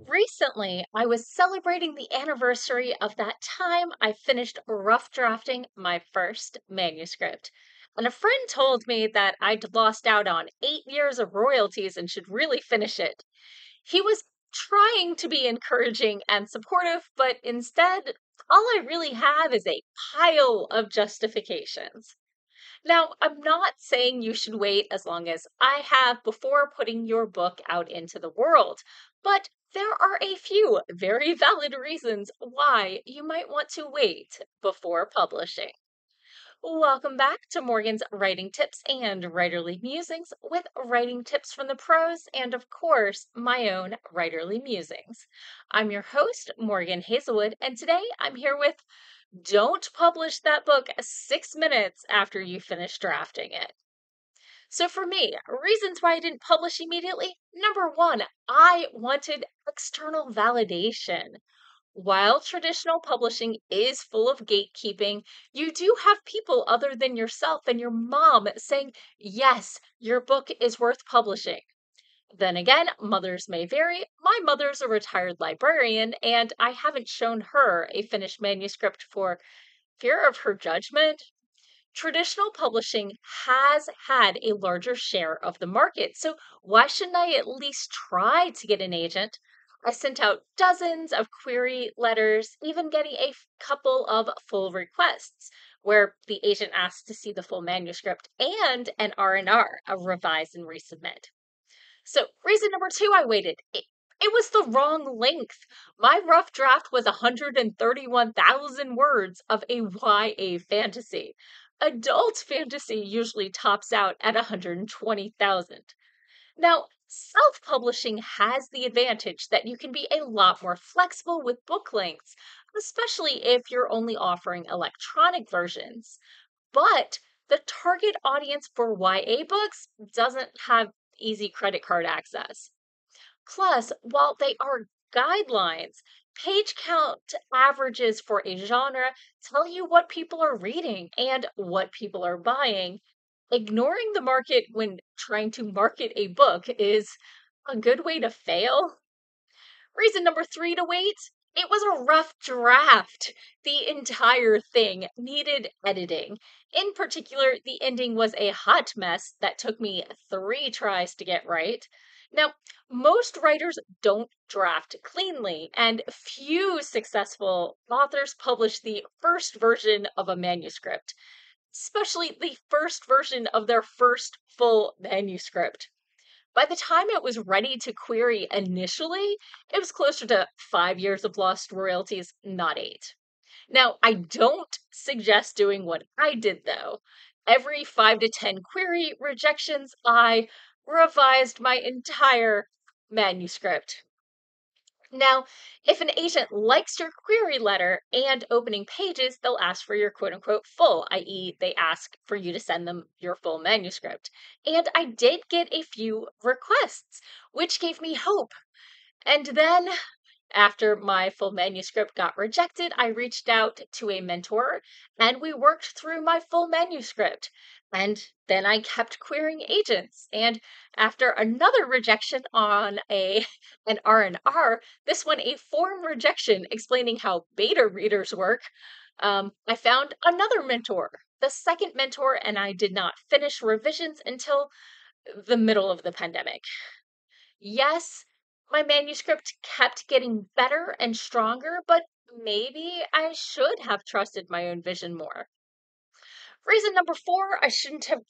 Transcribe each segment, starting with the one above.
Recently, I was celebrating the anniversary of that time I finished rough drafting my first manuscript. And a friend told me that I'd lost out on 8 years of royalties and should really finish it. He was trying to be encouraging and supportive, but instead, all I really have is a pile of justifications. Now, I'm not saying you should wait as long as I have before putting your book out into the world, but there are a few very valid reasons why you might want to wait before publishing. Welcome back to Morgan's Writing Tips and Writerly Musings with writing tips from the pros and, of course, my own writerly musings. I'm your host, Morgan Hazelwood, and today I'm here with don't publish that book 6 minutes after you finish drafting it. So, for me, reasons why I didn't publish immediately. Number one, I wanted external validation. While traditional publishing is full of gatekeeping, you do have people other than yourself and your mom saying, yes, your book is worth publishing. Then again, mothers may vary. My mother's a retired librarian, and I haven't shown her a finished manuscript for fear of her judgment. Traditional publishing has had a larger share of the market, so why shouldn't I at least try to get an agent? I sent out dozens of query letters, even getting a couple of full requests where the agent asked to see the full manuscript and an R&R, a revise and resubmit. So, reason number two, I waited. It was the wrong length. My rough draft was 131,000 words of a YA fantasy. Adult fantasy usually tops out at 120,000. Now, self publishing has the advantage that you can be a lot more flexible with book lengths, especially if you're only offering electronic versions. But the target audience for YA books doesn't have easy credit card access. Plus, while they are guidelines, page count averages for a genre tell you what people are reading and what people are buying. Ignoring the market when trying to market a book is a good way to fail. Reason number three to wait, it was a rough draft. The entire thing needed editing. In particular, the ending was a hot mess that took me 3 tries to get right. Now, most writers don't draft cleanly, and few successful authors publish the first version of a manuscript, especially the first version of their first full manuscript. By the time it was ready to query initially, it was closer to 5 years of lost royalties, not 8. Now, I don't suggest doing what I did though. Every 5 to 10 query rejections, I revised my entire manuscript. Now, if an agent likes your query letter and opening pages, they'll ask for your quote unquote full, i.e., they ask for you to send them your full manuscript. And I did get a few requests, which gave me hope. And then after my full manuscript got rejected, I reached out to a mentor and we worked through my full manuscript. And then I kept querying agents. And after another rejection on an R&R, this one a form rejection explaining how beta readers work, I found another mentor. The second mentor, and I did not finish revisions until the middle of the pandemic. Yes, my manuscript kept getting better and stronger, but maybe I should have trusted my own vision more. Reason number four, I shouldn't have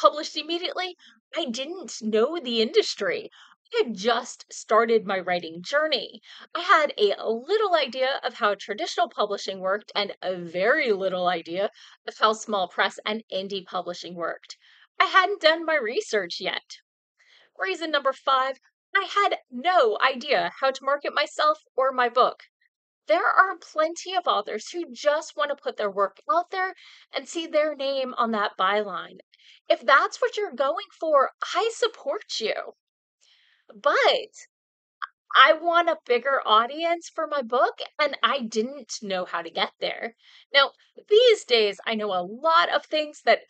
published immediately. I didn't know the industry. I had just started my writing journey. I had a little idea of how traditional publishing worked and a very little idea of how small press and indie publishing worked. I hadn't done my research yet. Reason number five, I had no idea how to market myself or my book. There are plenty of authors who just want to put their work out there and see their name on that byline. If that's what you're going for, I support you. But I want a bigger audience for my book, and I didn't know how to get there. Now, these days, I know a lot of things that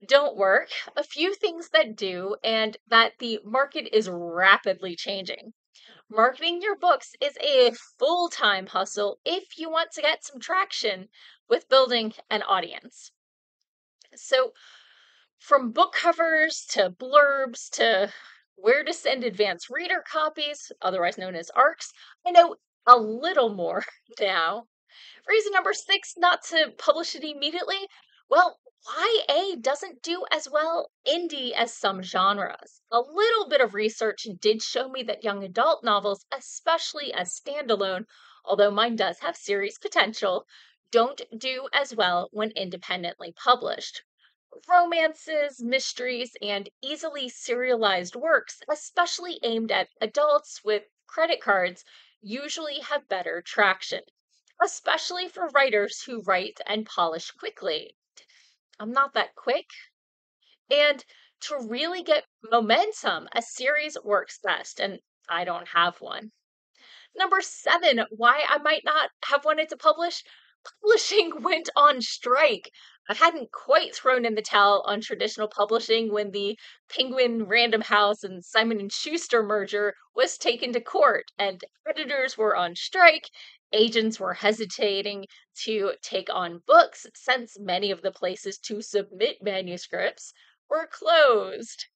don't work, a few things that do, and that the market is rapidly changing. Marketing your books is a full time hustle if you want to get some traction with building an audience. So, from book covers to blurbs to where to send advanced reader copies, otherwise known as ARCs, I know a little more now. Reason number six not to publish it immediately. Well, YA doesn't do as well indie as some genres. A little bit of research did show me that young adult novels, especially as standalone, although mine does have series potential, don't do as well when independently published. Romances, mysteries, and easily serialized works, especially aimed at adults with credit cards, usually have better traction, especially for writers who write and polish quickly. I'm not that quick. And to really get momentum, a series works best, and I don't have one. Number seven, why I might not have wanted to publish. Publishing went on strike. I hadn't quite thrown in the towel on traditional publishing when the Penguin Random House and Simon and Schuster merger was taken to court and editors were on strike. Agents were hesitating to take on books since many of the places to submit manuscripts were closed.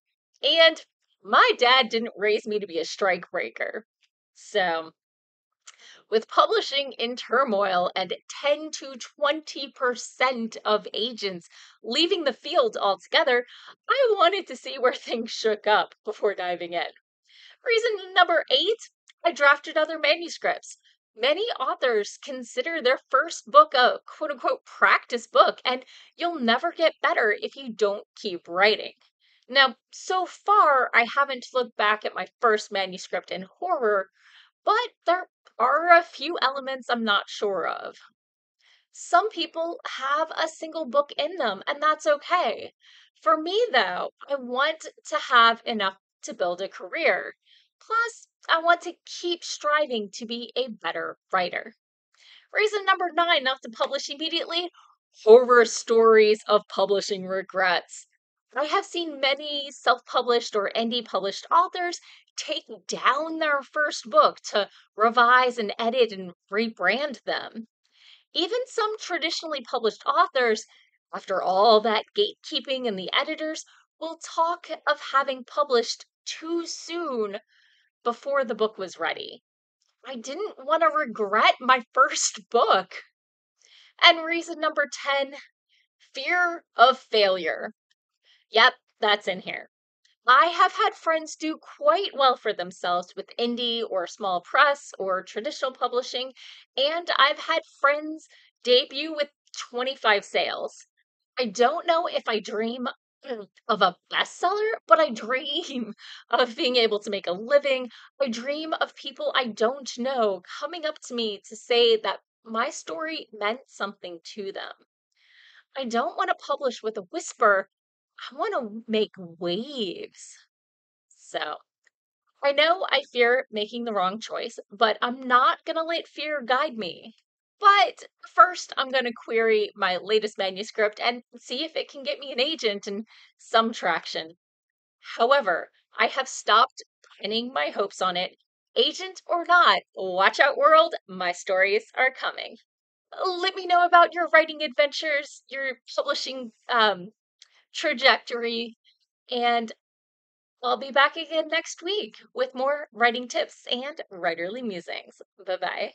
And my dad didn't raise me to be a strike breaker. So, with publishing in turmoil and 10 to 20% of agents leaving the field altogether, I wanted to see where things shook up before diving in. Reason number eight, I drafted other manuscripts. Many authors consider their first book a quote unquote practice book, and you'll never get better if you don't keep writing. Now, so far, I haven't looked back at my first manuscript in horror, but there are a few elements I'm not sure of. Some people have a single book in them, and that's okay. For me, though, I want to have enough to build a career. Plus, I want to keep striving to be a better writer. Reason number nine not to publish immediately, horror stories of publishing regrets. I have seen many self published or indie published authors take down their first book to revise and edit and rebrand them. Even some traditionally published authors, after all that gatekeeping and the editors, will talk of having published too soon before the book was ready. I didn't want to regret my first book. And reason number 10, fear of failure. Yep, that's in here. I have had friends do quite well for themselves with indie or small press or traditional publishing, and I've had friends debut with 25 sales. I don't know if I dream of a bestseller, but I dream of being able to make a living. I dream of people I don't know coming up to me to say that my story meant something to them. I don't want to publish with a whisper. I want to make waves. So, I know I fear making the wrong choice, but I'm not going to let fear guide me. But first, I'm going to query my latest manuscript and see if it can get me an agent and some traction. However, I have stopped pinning my hopes on it. Agent or not, watch out, world, my stories are coming. Let me know about your writing adventures, your publishing trajectory, and I'll be back again next week with more writing tips and writerly musings. Bye bye.